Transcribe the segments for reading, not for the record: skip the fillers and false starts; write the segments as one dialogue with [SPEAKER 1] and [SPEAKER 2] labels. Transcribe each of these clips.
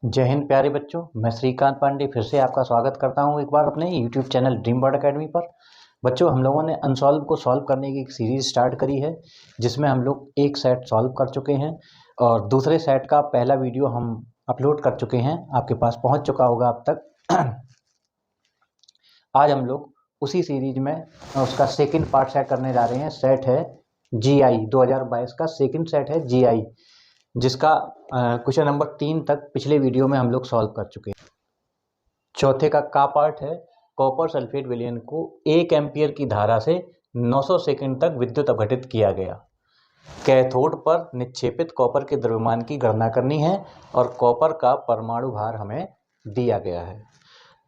[SPEAKER 1] जय हिंद प्यारे बच्चों, मैं श्रीकांत पांडे फिर से आपका स्वागत करता हूं एक बार अपने YouTube channel dream bird academy पर। बच्चों, हम लोगों ने अनसॉल्व को सॉल्व करने की एक सीरीज़ स्टार्ट करी है जिसमें हम लोग एक सेट सॉल्व कर चुके हैं और दूसरे सेट का पहला वीडियो हम अपलोड कर चुके हैं, आपके पास पहुंच चुका होगा अब तक। आज हम लोग उसी सीरीज में उसका सेकंड पार्ट सेट करने जा रहे हैं। सेट है GI 2022 का सेकंड सेट है GI, जिसका क्वेश्चन नंबर 3 तक पिछले वीडियो में हम लोग सॉल्व कर चुके हैं। चौथे का पार्ट है कॉपर सल्फेट विलयन को 1 एम्पियर की धारा से 900 सेकंड तक विद्युत अपघटित किया गया। कैथोड पर निक्षेपित कॉपर के द्रव्यमान की गणना करनी है और कॉपर का परमाणु भार हमें दिया गया है।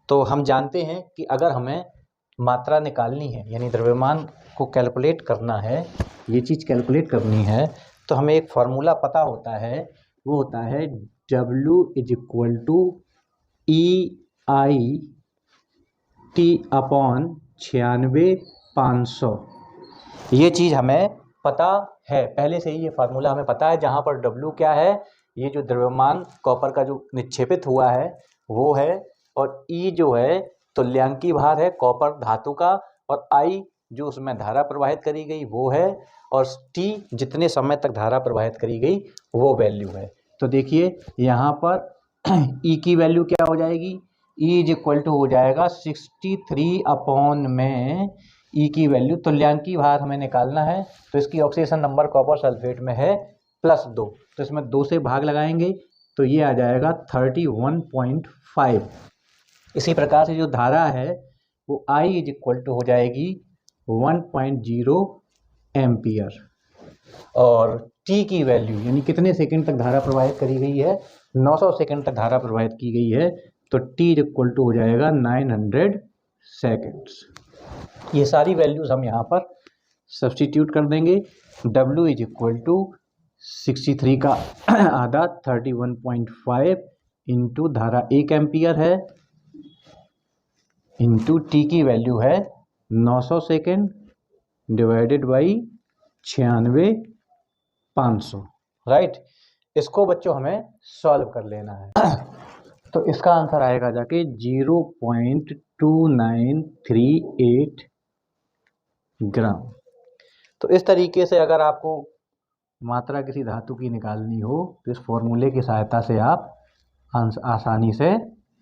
[SPEAKER 1] तो हम जानते हैं कि अगर हमें मात्रा निकालनी है, यानी द्रव्यमान को कैलकुलेट करना है, ये चीज़ कैलकुलेट करनी है, तो हमें एक फार्मूला पता होता है, वो होता है W = EIT/96/500। ये चीज़ हमें पता है, पहले से ही ये फार्मूला हमें पता है, जहाँ पर W क्या है, ये जो द्रव्यमान कॉपर का जो निक्षेपित हुआ है वो है, और E जो है तुल्यांकी भार है कॉपर धातु का, और I जो उसमें धारा प्रवाहित करी गई वो है, और T जितने समय तक धारा प्रवाहित करी गई वो वैल्यू है। तो देखिए यहाँ पर E की वैल्यू क्या हो जाएगी, E हो जाएगा 63 में E की वैल्यू, तुल्यांकी भार हमें निकालना है, तो इसकी ऑक्सीडेशन नंबर कॉपर सल्फेट में है +2, तो इसमें 2 से भाग लगाएंगे तो ये आ जाएगा 31.5। इसी प्रकार से जो धारा है वो I हो जाएगी 1.0 एम्पियर, और T की वैल्यू यानी कितने सेकंड तक धारा प्रवाहित करी गई है, 900 सेकंड तक धारा प्रवाहित की गई है, तो T हो जाएगा 900 सेकंड्स। ये सारी वैल्यूज हम यहाँ पर सब्स्टिट्यूट कर देंगे। W 63 का आधा 31.5 इंटू धारा 1 एम्पियर है, इंटू T की वैल्यू है 900 सेकेंड डिवाइडेड बाई 96/500, राइट। इसको बच्चों हमें सॉल्व कर लेना है। तो इसका आंसर आएगा जाके 0.2938 ग्राम। तो इस तरीके से अगर आपको मात्रा किसी धातु की निकालनी हो तो इस फॉर्मूले की सहायता से आप आसानी से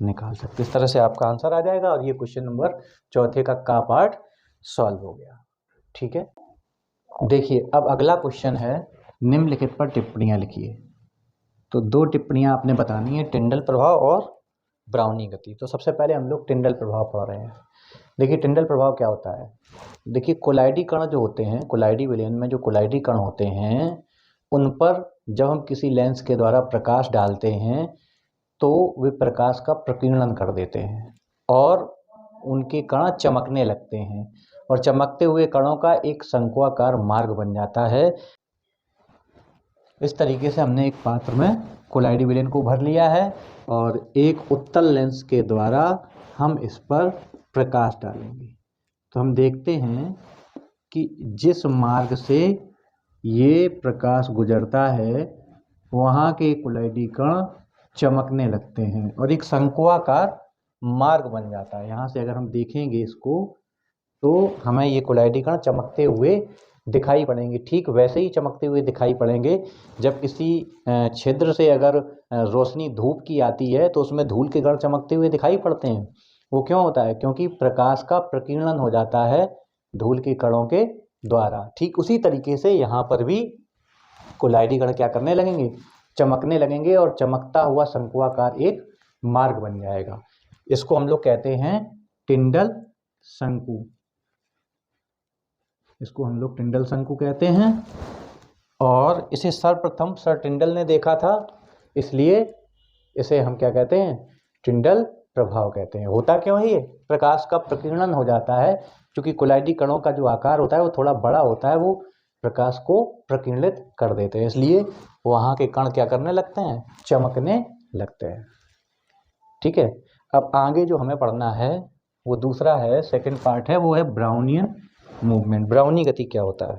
[SPEAKER 1] निकाल सकते। इस तरह से आपका आंसर आ जाएगा, और ये क्वेश्चन नंबर चौथे का पार्ट सॉल्व हो गया। ठीक है, देखिए अब अगला क्वेश्चन है निम्नलिखित पर टिप्पणियां लिखिए। तो 2 टिप्पणियां आपने बतानी है, टिंडल प्रभाव और ब्राउनी गति। तो सबसे पहले हम लोग टिंडल प्रभाव पढ़ रहे हैं। देखिए टिंडल प्रभाव क्या होता है। देखिए कोलाइडी कण जो होते हैं, कोलाइडी विलयन में जो कोलाइडी कण होते हैं, उन पर जब हम किसी लेंस के द्वारा प्रकाश डालते हैं तो वे प्रकाश का प्रकीर्णन कर देते हैं और उनके कण चमकने लगते हैं, और चमकते हुए कणों का एक शंक्वाकार मार्ग बन जाता है। इस तरीके से हमने एक पात्र में कोलाइडी विलयन को भर लिया है और एक उत्तल लेंस के द्वारा हम इस पर प्रकाश डालेंगे। तो हम देखते हैं कि जिस मार्ग से ये प्रकाश गुजरता है वहाँ के कोलाइडी कण चमकने लगते हैं और एक शंक्वाकार मार्ग बन जाता है। यहाँ से अगर हम देखेंगे इसको तो हमें ये कोलाइडी कण चमकते हुए दिखाई पड़ेंगे। ठीक वैसे ही चमकते हुए दिखाई पड़ेंगे जब किसी छिद्र से अगर रोशनी धूप की आती है तो उसमें धूल के कण चमकते हुए दिखाई पड़ते हैं। वो क्यों होता है? क्योंकि प्रकाश का प्रकीर्णन हो जाता है धूल के कणों के द्वारा। ठीक उसी तरीके से यहाँ पर भी कोलाइडी कण क्या करने लगेंगे, चमकने लगेंगे, और चमकता हुआ शंक्वाकार एक मार्ग बन जाएगा। इसको हम लोग कहते हैं टिंडल शंकु। इसको हम लोग टिंडल शंकु कहते हैं, और इसे सर्वप्रथम सर टिंडल ने देखा था, इसलिए इसे हम क्या कहते हैं, टिंडल प्रभाव कहते हैं। होता क्यों है ये? प्रकाश का प्रकीर्णन हो जाता है, क्योंकि कोलाइडी कणों का जो आकार होता है वो थोड़ा बड़ा होता है, वो प्रकाश को प्रकीर्णित कर देते हैं, इसलिए वहाँ के कण क्या करने लगते हैं, चमकने लगते हैं। ठीक है, अब आगे जो हमें पढ़ना है वो दूसरा है, सेकंड पार्ट है, वो है ब्राउनियन मूवमेंट। ब्राउनी गति क्या होता है?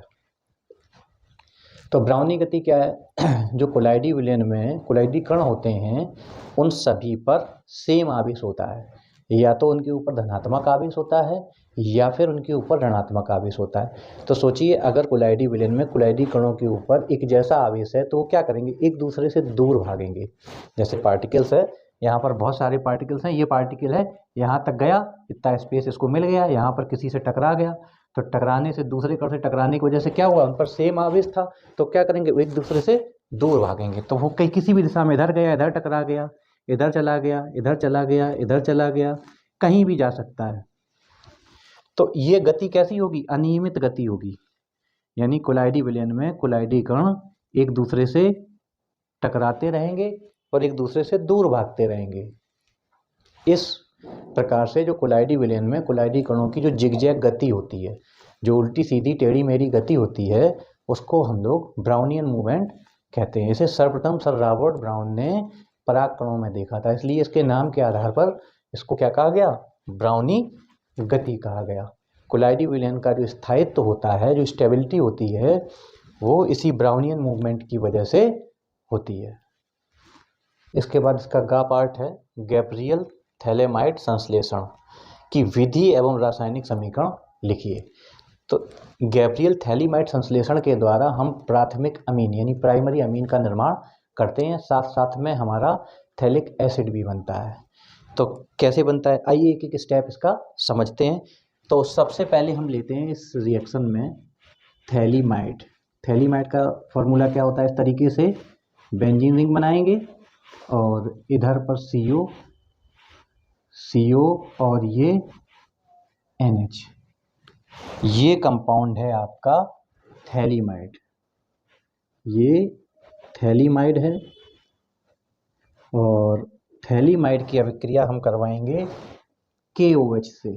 [SPEAKER 1] तो ब्राउनी गति क्या है? जो कोलाइडी विलयन में कोलाइडी कण होते हैं उन सभी पर सेम आवेश होता है, या तो उनके ऊपर धनात्मक आवेश होता है या फिर उनके ऊपर ऋणात्मक आवेश होता है। तो सोचिए, अगर कोलाइडी विलयन में कोलाइडी कणों के ऊपर एक जैसा आवेश है तो वो क्या करेंगे? एक दूसरे से दूर भागेंगे। जैसे पार्टिकल्स है, यहाँ पर बहुत सारे पार्टिकल्स हैं, ये पार्टिकल है यहाँ तक गया, इतना स्पेस इसको मिल गया, यहाँ पर किसी से टकरा गया, तो टकराने से दूसरे कण से टकराने की वजह से क्या हुआ? उन पर सेम आवेश था, तो क्या करेंगे? वो एक दूसरे से दूर भागेंगे। तो वो कहीं किसी भी दिशा में, इधर गया इधर टकरा गया, इधर चला गया इधर चला गया, इधर चला गया, कहीं भी जा सकता है। तो ये गति कैसी होगी? अनियमित गति होगी। यानी कोलाइडी विलयन में कोलाइडी कण एक दूसरे से टकराते रहेंगे और एक दूसरे से दूर भागते रहेंगे। इस प्रकार से जो कोलाइडी विलयन में कोलाइडी कणों की जो जिगजैग गति होती है, जो उल्टी सीधी टेढ़ी मेढ़ी गति होती है, उसको हम लोग ब्राउनियन मूवमेंट कहते हैं। इसे सर्वप्रथम सर रॉबर्ट ब्राउन ने पराग कणों में देखा था, इसलिए इसके नाम के आधार पर इसको क्या कहा गया? ब्राउनी गति कहा गया। कोलाइडी विलयन का जो स्थायित्व होता है, जो स्टेबिलिटी होती है, वो इसी ब्राउनियन मूवमेंट की वजह से होती है। इसके बाद इसका गा पार्ट है, गैब्रियल थैलेमाइड संश्लेषण की विधि एवं रासायनिक समीकरण लिखिए। तो गैब्रियल थैलेमाइड संश्लेषण के द्वारा हम प्राथमिक अमीन यानी प्राइमरी अमीन का निर्माण करते हैं, साथ साथ में हमारा थैलिक एसिड भी बनता है। तो कैसे बनता है? आइए एक एक स्टेप इसका समझते हैं। तो सबसे पहले हम लेते हैं इस रिएक्शन में थैलेमाइड। थैलेमाइड का फॉर्मूला क्या होता है? इस तरीके से बेंजीन रिंग बनाएंगे और इधर पर CO और ये NH, ये कंपाउंड है आपका थैलेमाइड। ये थैलेमाइड है और थैलेमाइड की अभिक्रिया हम करवाएंगे KOH से।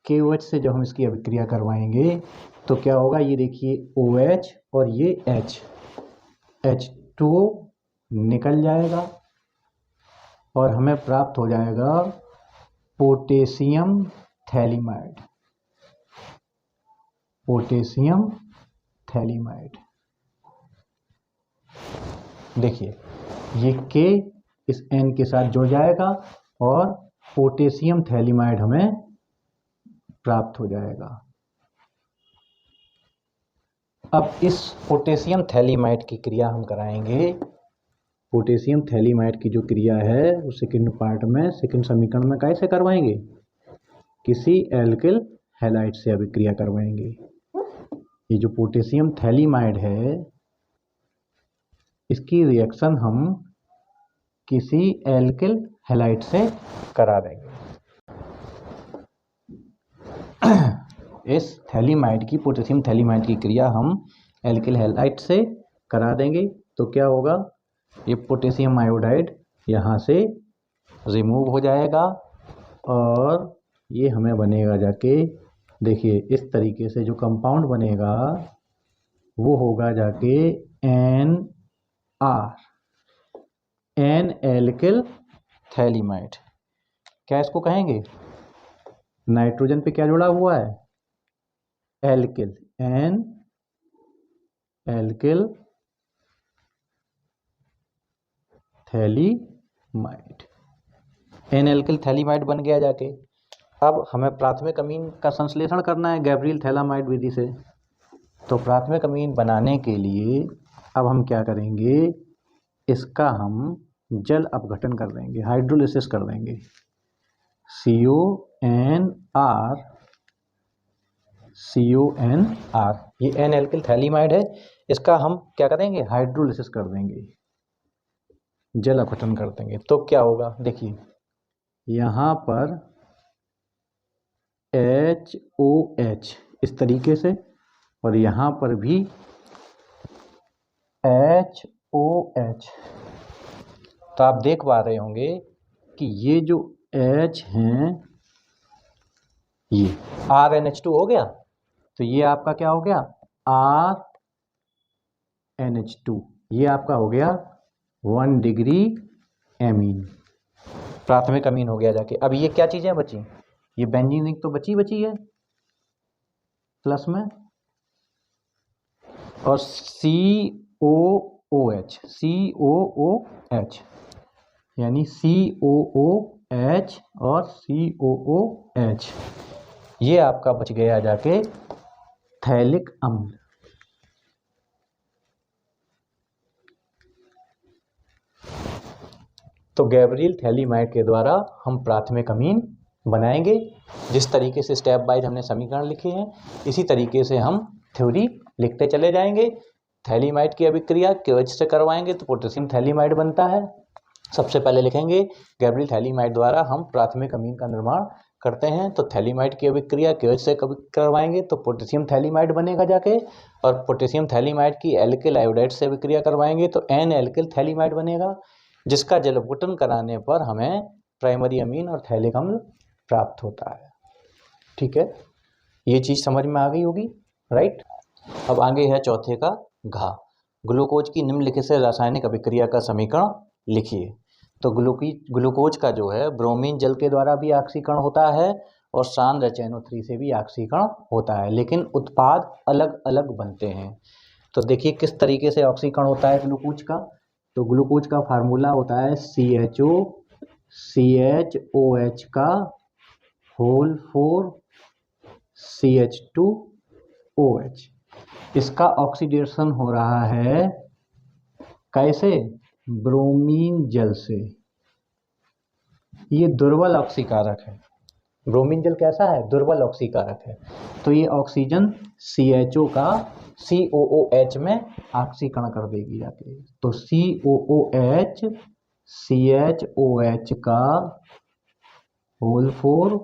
[SPEAKER 1] KOH से जब हम इसकी अभिक्रिया करवाएंगे तो क्या होगा? ये देखिए OH और ये H2O निकल जाएगा और हमें प्राप्त हो जाएगा पोटेशियम थैलेमाइड। पोटेशियम थैलेमाइड, देखिए ये K इस N के साथ जुड़ जाएगा और पोटेशियम थैलेमाइड हमें प्राप्त हो जाएगा। अब इस पोटेशियम थैलेमाइड की क्रिया हम कराएंगे। पोटेशियम थैलेमाइड की जो क्रिया है वो सेकंड पार्ट में, सेकंड समीकरण में कैसे करवाएंगे? किसी एल्किल हैलाइड से अभिक्रिया करवाएंगे। ये जो पोटेशियम थैलेमाइड है, इसकी रिएक्शन हम किसी एल्किल हैलाइड से करा देंगे। इस थैलेमाइड की, पोटेशियम थैलेमाइड की क्रिया हम एल्किल हैलाइड से करा देंगे तो क्या होगा? ये पोटेशियम आयोडाइड यहाँ से रिमूव हो जाएगा और ये हमें बनेगा जाके, देखिए इस तरीके से जो कंपाउंड बनेगा वो होगा जाके NR, एन एल्किल थैलेमाइड। क्या इसको कहेंगे? नाइट्रोजन पे क्या जुड़ा हुआ है? Alkyl, N alkyl phthalimide. N alkyl phthalimide बन गया जाके। अब हमें प्राथमिक अमीन का संश्लेषण करना है गैब्रियल थैलेमाइड विधि से। तो प्राथमिक अमीन बनाने के लिए अब हम क्या करेंगे? इसका हम जल अपघटन कर देंगे, हाइड्रोलिसिस कर देंगे। CONR, ये एन एल्किल थैलेमाइड है, इसका हम क्या करेंगे? हाइड्रोलिसिस कर देंगे, जल अपघटन कर देंगे। तो क्या होगा? देखिए यहाँ पर HOH इस तरीके से और यहाँ पर भी HOH। तो आप देख पा रहे होंगे कि ये जो H हैं ये RNH2 हो गया, तो ये आपका क्या हो गया? RNH2, ये आपका हो गया 1 डिग्री एमीन, प्राथमिक अमीन हो गया जाके। अब ये क्या चीज़ें बची? ये बेंजीन रिंग तो बची है प्लस में, और COOH यानी COOH और COOH, ये आपका बच गया जाके थैलिक अम्ल। तो गैब्रियल थैलीमाइड के द्वारा हम प्राथमिक अमीन बनाएंगे। जिस तरीके से स्टेप बाइज हमने समीकरण लिखे हैं, इसी तरीके से हम थ्योरी लिखते चले जाएंगे। थैलीमाइड की अभिक्रिया KOH से करवाएंगे तो पोटेशियम थैलीमाइड बनता है। सबसे पहले लिखेंगे गैब्रियल थैलीमाइड द्वारा हम प्राथमिक अमीन का निर्माण करते हैं, तो थैलीमाइड की अभिक्रिया KOH से करवाएंगे तो पोटेशियम थैलीमाइड बनेगा जाके, और पोटेशियम थैलीमाइड की एल्किल आयोडाइड से अभिक्रिया करवाएंगे तो N एल्किल थैलीमाइड बनेगा, जिसका जलवुटन कराने पर हमें प्राइमरी अमीन और थैलिक अम्ल प्राप्त होता है। ठीक है, ये चीज़ समझ में आ गई होगी, राइट। अब आगे है चौथे का घा। ग्लूकोज की निम्नलिखित से रासायनिक अभिक्रिया का समीकरण लिखिए। तो ग्लूकोज का जो है ब्रोमीन जल के द्वारा भी ऑक्सीकरण होता है और सांद्र HNO3 से भी ऑक्सीकरण होता है, लेकिन उत्पाद अलग अलग बनते हैं। तो देखिए किस तरीके से ऑक्सीकरण होता है ग्लूकोज का। तो ग्लूकोज का फार्मूला होता है CHOCHOH का होल 4 CH2OH। इसका ऑक्सीडेशन हो रहा है कैसे? ब्रोमीन जल से। ये दुर्बल ऑक्सीकारक है। ब्रोमीन जल कैसा है? दुर्बल ऑक्सीकारक है। तो ये ऑक्सीजन CHO का COOH में ऑक्सीकरण कर देगी जाके। तो COOH CHOH का होल 4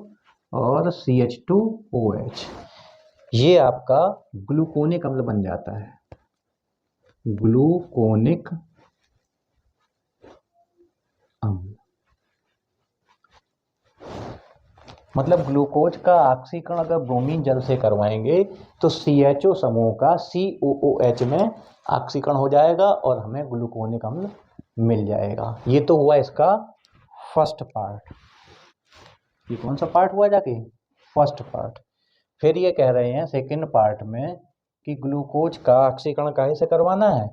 [SPEAKER 1] और CH2OH, ये आपका ग्लूकोनिक अम्ल बन जाता है। ग्लूकोनिक अम्ल मतलब ग्लूकोज का ऑक्सीकरण अगर ब्रोमीन जल से करवाएंगे तो CHO समूह का COOH में ऑक्सीकरण हो जाएगा और हमें ग्लूकोनिक अम्ल मिल जाएगा। ये तो हुआ इसका फर्स्ट पार्ट। ये कौन सा पार्ट हुआ जाके? First part. फिर ये कह रहे हैं सेकंड पार्ट में कि ग्लूकोज का ऑक्सीकरण काहे से करवाना है?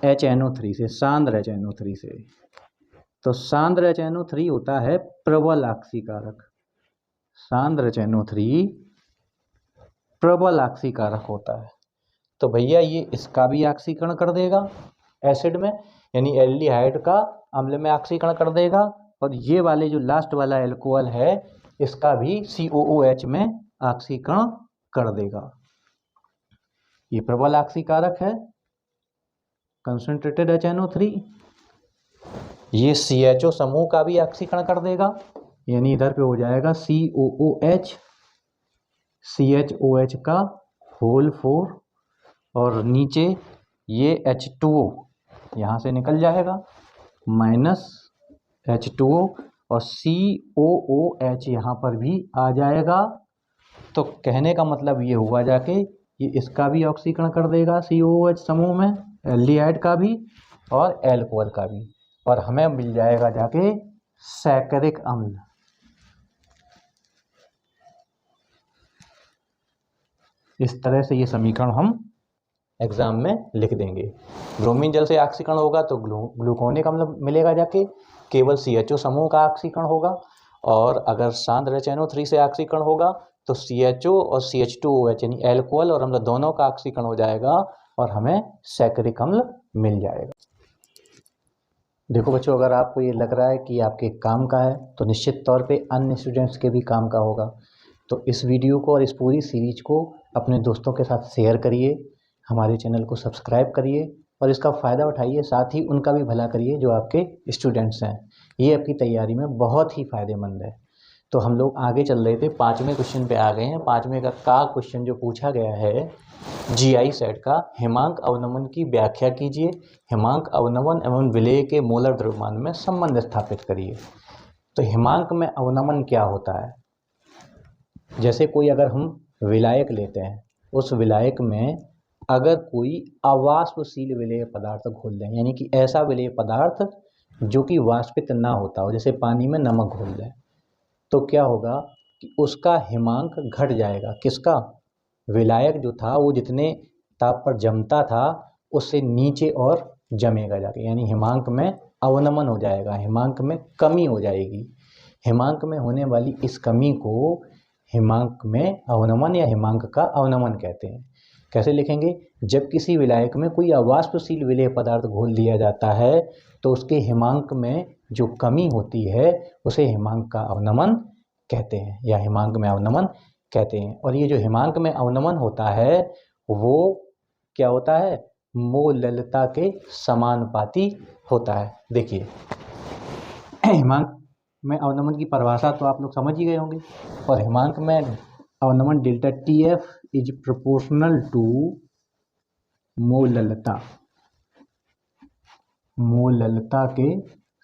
[SPEAKER 1] HNO3 से, सांद्र HNO3 से। तो सांद्र HNO3 होता है प्रबल ऑक्सीकारक। सांद्र HNO3 प्रबल ऑक्सीकारक होता है। तो भैया ये इसका भी ऑक्सीकरण कर देगा एसिड में, यानी एल्डिहाइड का अम्ल में ऑक्सीकरण कर देगा, और ये वाले जो लास्ट वाला एल्कोहल है इसका भी COOH में ऑक्सीकरण कर देगा। ये प्रबल ऑक्सीकारक है कंसंट्रेटेड HNO3। ये CHO समूह का भी ऑक्सीकरण कर देगा, यानी इधर पे हो जाएगा COOH CHOH का होल 4 और नीचे ये H2O यहाँ से निकल जाएगा माइनस H2O और COOH यहाँ पर भी आ जाएगा। तो कहने का मतलब ये हुआ जाके ये इसका भी ऑक्सीकरण कर देगा COOH समूह में, एल्डिहाइड का भी और एल्कोहल का भी, और हमें मिल जाएगा जाके सैकरिक अम्ल। इस तरह से ये समीकरण हम एग्जाम में लिख देंगे। ब्रोमीन जल से ऑक्सीकरण होगा तो ग्लूकोनिक अम्ल मिलेगा जाके, केवल CHO समूह का ऑक्सीकरण होगा, और अगर सांद्र HNO3 से ऑक्सीकरण होगा तो CHO और CH2OH यानी एल्कोहल और अम्ल दोनों का ऑक्सीकरण हो जाएगा और हमें सैकरिक अम्ल मिल जाएगा। देखो बच्चों, अगर आपको ये लग रहा है कि आपके काम का है तो निश्चित तौर पे अन्य स्टूडेंट्स के भी काम का होगा। तो इस वीडियो को और इस पूरी सीरीज को अपने दोस्तों के साथ शेयर करिए, हमारे चैनल को सब्सक्राइब करिए और इसका फ़ायदा उठाइए, साथ ही उनका भी भला करिए जो आपके स्टूडेंट्स हैं। ये आपकी तैयारी में बहुत ही फ़ायदेमंद है। तो हम लोग आगे चल रहे थे, 5वें क्वेश्चन पे आ गए हैं। 5वें का क्वेश्चन जो पूछा गया है GI सेट का, हिमांक अवनमन की व्याख्या कीजिए। हिमांक अवनमन एवं विलेय के मोलर द्रव्यमान में संबंध स्थापित करिए। तो हिमांक में अवनमन क्या होता है? जैसे कोई अगर हम विलायक लेते हैं, उस विलायक में अगर कोई अवाष्पशील विलेय पदार्थ घोल दें, यानी कि ऐसा विलेय पदार्थ जो कि वाष्पित ना होता हो, जैसे पानी में नमक घोल दें, तो क्या होगा कि उसका हिमांक घट जाएगा। किसका? विलायक जो था वो जितने ताप पर जमता था उससे नीचे और जमेगा जाके, यानी हिमांक में अवनमन हो जाएगा, हिमांक में कमी हो जाएगी। हिमांक में होने वाली इस कमी को हिमांक में अवनमन या हिमांक का अवनमन कहते हैं। कैसे लिखेंगे? जब किसी विलायक में कोई अवाष्पशील विलेय पदार्थ घोल दिया जाता है तो उसके हिमांक में जो कमी होती है उसे हिमांक का अवनमन कहते हैं या हिमांक में अवनमन कहते हैं। और ये जो हिमांक में अवनमन होता है वो क्या होता है? मोललता के समानुपाती होता है। देखिए, हिमांक में अवनमन की परिभाषा तो आप लोग समझ ही गए होंगे, और हिमांक में अवनमन delta T F is proportional to मोललता, मोललता के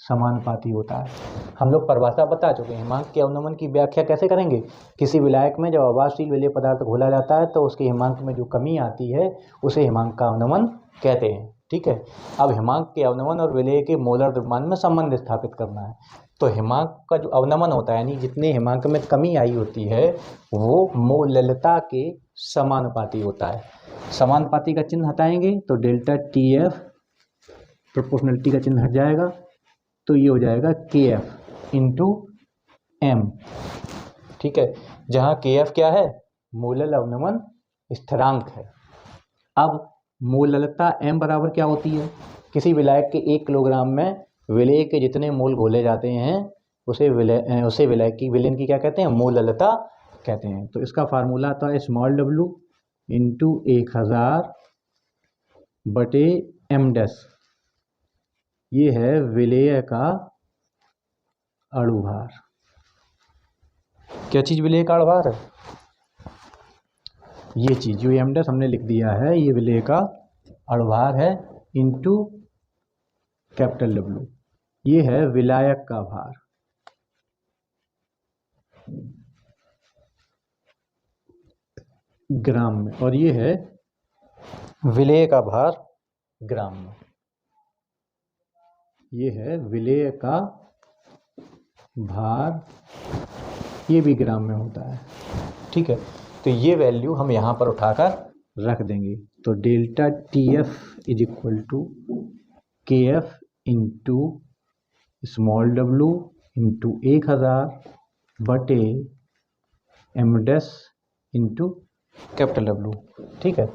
[SPEAKER 1] समानुपाती होता है। हम लोग परिभाषा बता चुके हैं। हिमांक के अवनमन की व्याख्या कैसे करेंगे? किसी विलायक में जब अवाष्पशील विलेय पदार्थ घोला जाता है तो उसके हिमांक में जो कमी आती है उसे हिमांक का अवनमन कहते हैं। ठीक है, अब हिमांक के अवनमन और विलेय के मोलर द्रव्यमान में संबंध स्थापित करना है। तो हिमांक का जो अवनमन होता है, यानी जितने हिमांक में कमी आई होती है वो मोललता के समानुपाती होता है। समानुपाती का चिन्ह हटाएंगे तो डेल्टा टी एफ प्रोपोर्शनलिटी का चिन्ह हट जाएगा, तो ये हो जाएगा के एफ इंटू एम। ठीक है, जहाँ के एफ क्या है? मोलल अवनमन स्थिरांक है। अब मोललता एम बराबर क्या होती है? किसी विलायक के 1 किलोग्राम में विलेय के जितने मोल घोले जाते हैं उसे विलायक की विलेन की क्या कहते हैं? मोललता कहते हैं। तो इसका फार्मूला आता है स्मॉल डब्लू इंटू 1000 बटे एम डैश। ये है विलेय का अणुभार। क्या चीज़ विलेय का अणुभार है? ये चीज़ जो एम डैश हमने लिख दिया है ये विलेय का अणुभार है इंटू कैपिटल डब्लू। ये है विलायक का भार। ग्राम में, और ये है विलेय का भार ग्राम में। ये है विलेय का भार, ये भी ग्राम में होता है। ठीक है, तो ये वैल्यू हम यहाँ पर उठाकर रख देंगे। तो delta T F is equal to K F into small W into 1000 बटे M dash into capital W. ठीक है,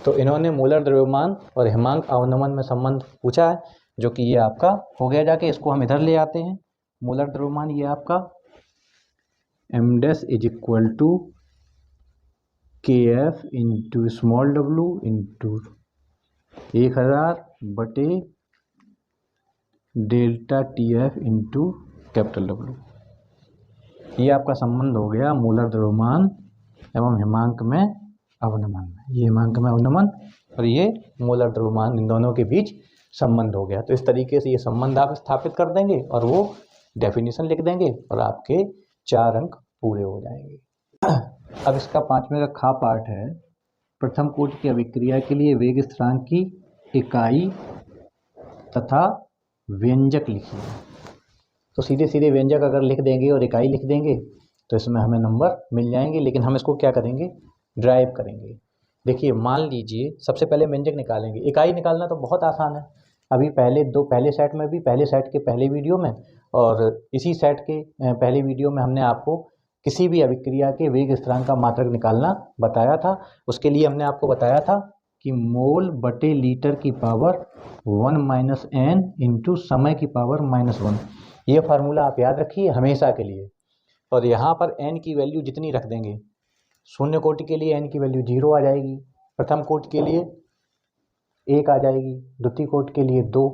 [SPEAKER 1] तो इन्होंने मोलर द्रव्यमान और हिमांक अवनमन में संबंध पूछा है, जो कि ये आपका हो गया। जाके इसको हम इधर ले आते हैं। मोलर द्रव्यमान ये आपका M dash is equal to K F into small W into 1000 बटे delta T F into capital W. ये आपका संबंध हो गया मोलर द्रव्यमान एवं हिमांक में अवनमन। ये हिमांक में अवनमन और ये मोलर द्रव्यमान, इन दोनों के बीच संबंध हो गया। तो इस तरीके से ये संबंध आप स्थापित कर देंगे और वो डेफिनेशन लिख देंगे और आपके 4 अंक पूरे हो जाएंगे। अब इसका 5वें का खा पार्ट है। प्रथम कोटि की अभिक्रिया के लिए वेग स्थिरांक की इकाई तथा व्यंजक लिखिए। तो सीधे सीधे व्यंजक अगर लिख देंगे और इकाई लिख देंगे तो इसमें हमें नंबर मिल जाएंगे, लेकिन हम इसको क्या करेंगे? ड्राइव करेंगे। देखिए, मान लीजिए सबसे पहले व्यंजक निकालेंगे। इकाई निकालना तो बहुत आसान है। अभी पहले सेट में भी, पहले सेट के पहले वीडियो में और इसी सेट के पहले वीडियो में हमने आपको किसी भी अभिक्रिया के वेग स्थिरांक का मात्रक निकालना बताया था। उसके लिए हमने आपको बताया था कि मोल बटे लीटर की पावर 1 माइनस n इंटू समय की पावर -1। ये फार्मूला आप याद रखिए हमेशा के लिए। और यहाँ पर n की वैल्यू जितनी रख देंगे, शून्य कोटि के लिए n की वैल्यू 0 आ जाएगी, प्रथम कोटि के लिए 1 आ जाएगी, द्वितीय कोटि के लिए 2।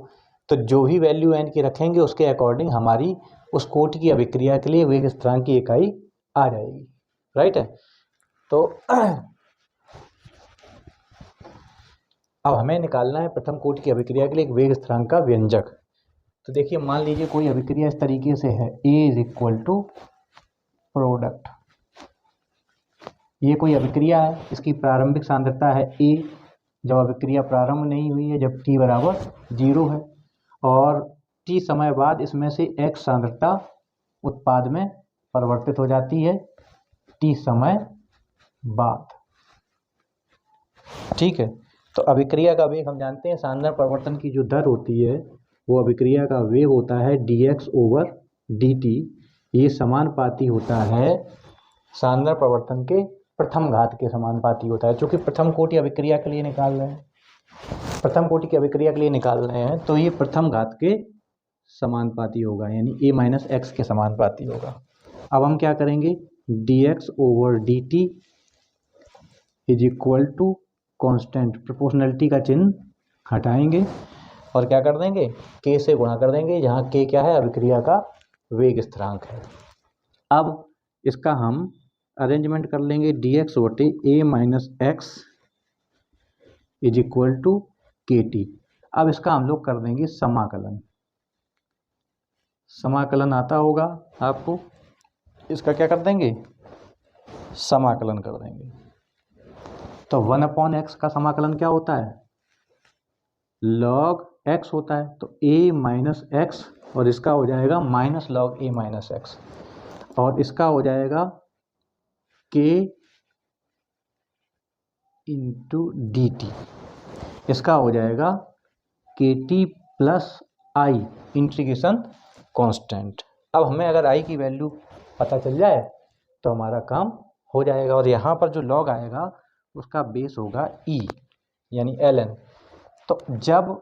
[SPEAKER 1] तो जो भी वैल्यू n की रखेंगे उसके अकॉर्डिंग हमारी उस कोटि की अभिक्रिया के लिए वेग स्थिरांक की इकाई आ जाएगी। राइट है। तो अब हमें निकालना है प्रथम कोटि की अभिक्रिया के लिए एक वेग स्थिरांक का व्यंजक। तो देखिए, मान लीजिए कोई अभिक्रिया इस तरीके से है, A is equal to product. ये कोई अभिक्रिया है, इसकी प्रारंभिक सांद्रता है A जब अभिक्रिया प्रारंभ नहीं हुई है, जब t बराबर 0 है, और t समय बाद इसमें से x सांद्रता उत्पाद में परिवर्तित हो जाती है t समय बाद। ठीक है, तो अभिक्रिया का वेग हम जानते हैं, शानदार परिवर्तन की जो दर होती है वो अभिक्रिया का वेग होता है dx/dt। ये समानुपाती होता है शानदार परिवर्तन के प्रथम घात के समानुपाती होता है। चूंकि प्रथम कोटि अभिक्रिया के लिए निकाल रहे हैं, प्रथम कोटि की अभिक्रिया के लिए निकाल रहे हैं, तो ये प्रथम घात के समानुपाती होगा, यानी a-x के समानुपाती होगा। अब हम क्या करेंगे, dx/dt is equal to constant, proportionality का चिन्ह हटाएंगे और क्या कर देंगे, k से गुणा कर देंगे, जहाँ k क्या है, अभिक्रिया का वेग स्थिरांक है। अब इसका हम अरेंजमेंट कर लेंगे, dx/a-x is equal to kt। अब इसका हम लोग कर देंगे समाकलन। समाकलन आता होगा आपको, इसका क्या कर देंगे, समाकलन कर देंगे। तो 1/x का समाकलन क्या होता है, log x होता है, तो a - x, और इसका हो जाएगा -log a - x, और इसका हो जाएगा k × dt, इसका हो जाएगा kt plus i integration constant. अब हमें अगर i की वैल्यू पता चल जाए तो हमारा काम हो जाएगा, और यहाँ पर जो log आएगा उसका बेस होगा e यानी ln। तो जब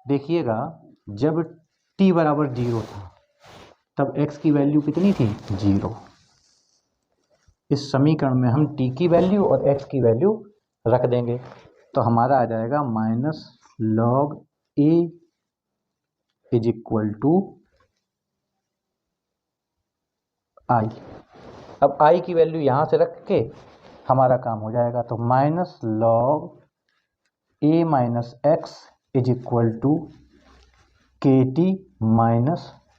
[SPEAKER 1] देखिएगा, जब t बराबर 0 था तब x की वैल्यू कितनी थी, 0। इस समीकरण में हम t की वैल्यू और x की वैल्यू रख देंगे, तो हमारा आ जाएगा -log a is equal to i। अब i की वैल्यू यहाँ से रख के हमारा काम हो जाएगा, तो -log a - x is equal to kt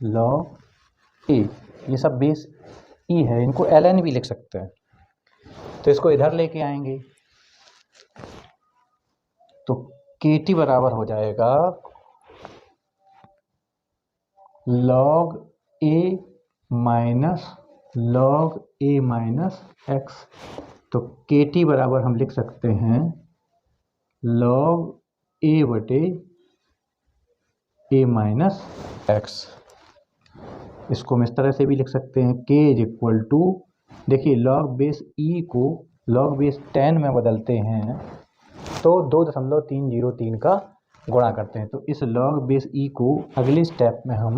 [SPEAKER 1] -log a। ये सब बेस e है, इनको ln भी लिख सकते हैं, तो इसको इधर लेके आएंगे, तो kt बराबर हो जाएगा log a -log a - x। तो kt बराबर हम लिख सकते हैं log a/a - x। इसको हम इस तरह से भी लिख सकते हैं, k इज इक्वल टू, देखिए log बेस e को log बेस 10 में बदलते हैं तो 2.303 का गुणा करते हैं, तो इस log बेस e को अगले स्टेप में हम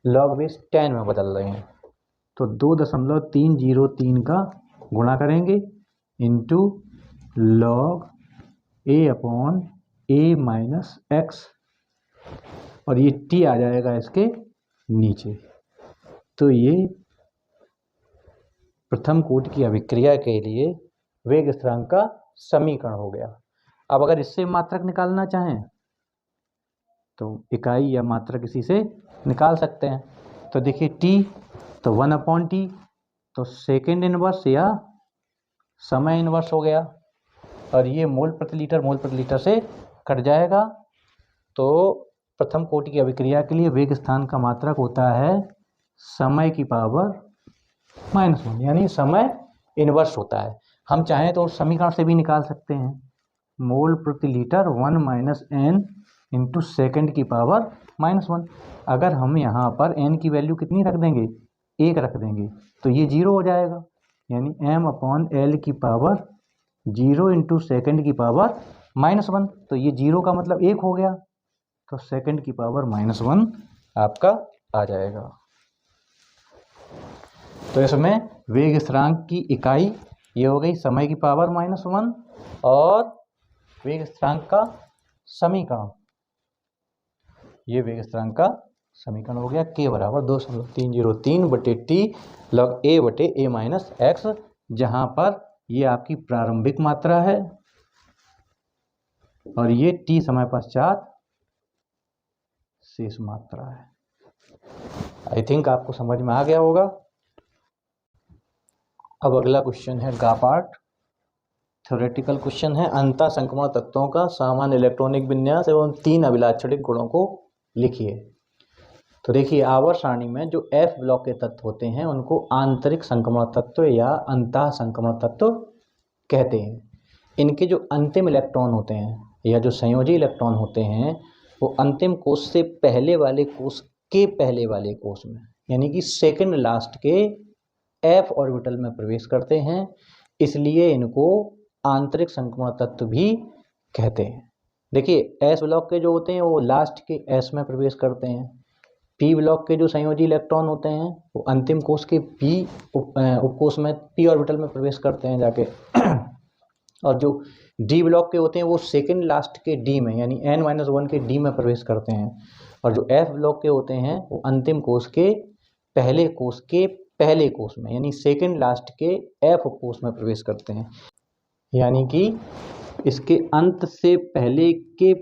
[SPEAKER 1] log बेस 10 में बदल रहे हैं, तो 2.303 का गुणा करेंगे इंटू log a/a - x, और ये t आ जाएगा इसके नीचे। तो ये प्रथम कोटि की अभिक्रिया के लिए वेग स्थिरांक का समीकरण हो गया। अब अगर इससे मात्रक निकालना चाहें तो इकाई या मात्रक इसी से निकाल सकते हैं। तो देखिए t, तो 1/t, तो सेकेंड इनवर्स या समय इनवर्स हो गया, और ये मोल प्रति लीटर से कट जाएगा। तो प्रथम कोटि की अभिक्रिया के लिए वेग स्थान का मात्रक होता है समय की पावर -1, यानी समय इनवर्स होता है। हम चाहें तो उस समीकरण से भी निकाल सकते हैं, मोल प्रति लीटर 1 - n इंटू सेकेंड की पावर -1। अगर हम यहाँ पर n की वैल्यू कितनी रख देंगे, 1 रख देंगे, तो ये 0 हो जाएगा, यानी m/l की पावर 0 इंटू सेकेंड की पावर -1। तो ये 0 का मतलब 1 हो गया, तो सेकेंड की पावर -1 आपका आ जाएगा। तो इसमें वेग स्थिरांक की इकाई ये हो गई समय की पावर -1, और वेग स्थिरांक का समीकरण, ये वेग स्थिरांक का समीकरण हो गया, k बराबर 2.303/t log a/a - x, जहाँ पर ये आपकी प्रारंभिक मात्रा है और ये t समय पश्चात शेष मात्रा है। आई थिंक आपको समझ में आ गया होगा। अब अगला क्वेश्चन है गा पार्ट, थ्योरेटिकल क्वेश्चन है, अंतः संक्रमण तत्वों का सामान्य इलेक्ट्रॉनिक विन्यास एवं 3 अभिलाक्षणिक गुणों को लिखिए। तो देखिए, आवर्त सारणी में जो F ब्लॉक के तत्व होते हैं उनको आंतरिक संक्रमण तत्व या अंतः संक्रमण तत्व कहते हैं। इनके जो अंतिम इलेक्ट्रॉन होते हैं या जो संयोजी इलेक्ट्रॉन होते हैं वो अंतिम कोष से पहले वाले कोष के पहले वाले कोष में यानी कि सेकंड लास्ट के f ऑर्बिटल में प्रवेश करते हैं, इसलिए इनको आंतरिक संक्रमण तत्व भी कहते हैं। देखिए s ब्लॉक के जो होते हैं वो लास्ट के s में प्रवेश करते हैं, p ब्लॉक के जो संयोजी इलेक्ट्रॉन होते हैं वो अंतिम कोष के p उपकोष में p ऑर्बिटल में प्रवेश करते हैं जाके और जो d ब्लॉक के होते हैं वो सेकंड लास्ट के d में यानी n-1 के d में प्रवेश करते हैं और जो f ब्लॉक के होते हैं वो अंतिम कोष के पहले कोष में यानी सेकंड लास्ट के f उपकोष में प्रवेश करते हैं। यानी कि इसके अंत से पहले के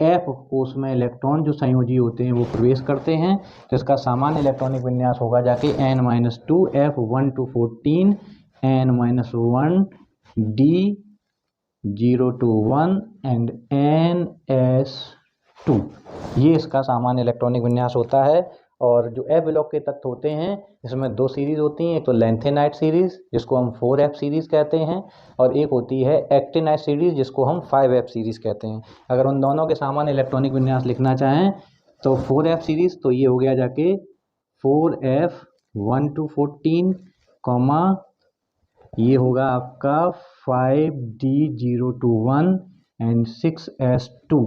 [SPEAKER 1] f उपकोष में इलेक्ट्रॉन जो संयोजी होते हैं वो प्रवेश करते हैं, तो इसका सामान्य इलेक्ट्रॉनिक विन्यास होगा जाके n-2 f1 to 14 n-1 d0 to 1 and ns2, ये इसका सामान्य इलेक्ट्रॉनिक विन्यास होता है। और जो f ब्लॉक के तत्व होते हैं इसमें दो सीरीज होती हैं, एक तो लैंथेनाइट सीरीज जिसको हम 4f सीरीज कहते हैं और एक होती है एक्टिनाइट सीरीज जिसको हम 5f सीरीज कहते हैं। अगर उन दोनों के सामान्य इलेक्ट्रॉनिक विन्यास लिखना चाहें तो 4f सीरीज तो ये हो गया जाके 4f1 to 14 कॉमा ये होगा आपका 5d0 to 1 एंड 6s2,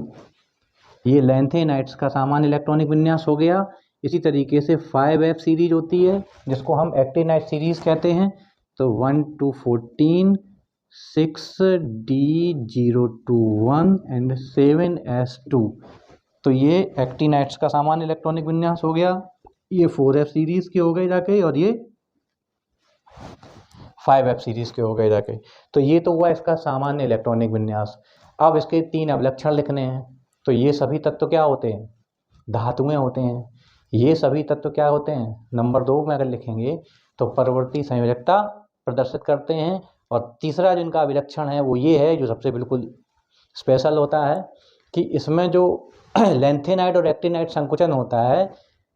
[SPEAKER 1] ये लैंथेनाइट्स का सामान्य इलेक्ट्रॉनिक विन्यास हो गया। इसी तरीके से 5f सीरीज होती है जिसको हम एक्टिनाइट सीरीज कहते हैं, तो 1 to 14 6d0 to 1 and 7s2, तो ये एक्टिनाइट्स का सामान्य इलेक्ट्रॉनिक विन्यास हो गया। ये 4f सीरीज के हो गए जाके और ये 5f सीरीज के हो गए जाके। तो ये तो हुआ इसका सामान्य इलेक्ट्रॉनिक विन्यास। अब इसके 3 अवलक्षण लिखने हैं। तो ये सभी तत्व क्या होते हैं? धातुएं होते हैं। ये सभी तत्व क्या होते हैं? नंबर 2 में अगर लिखेंगे तो परवर्ती संयोजकता प्रदर्शित करते हैं। और तीसरा जिनका अभिलक्षण है वो ये है जो सबसे बिल्कुल स्पेशल होता है कि इसमें जो लैंथेनाइट और एक्टिनाइट संकुचन होता है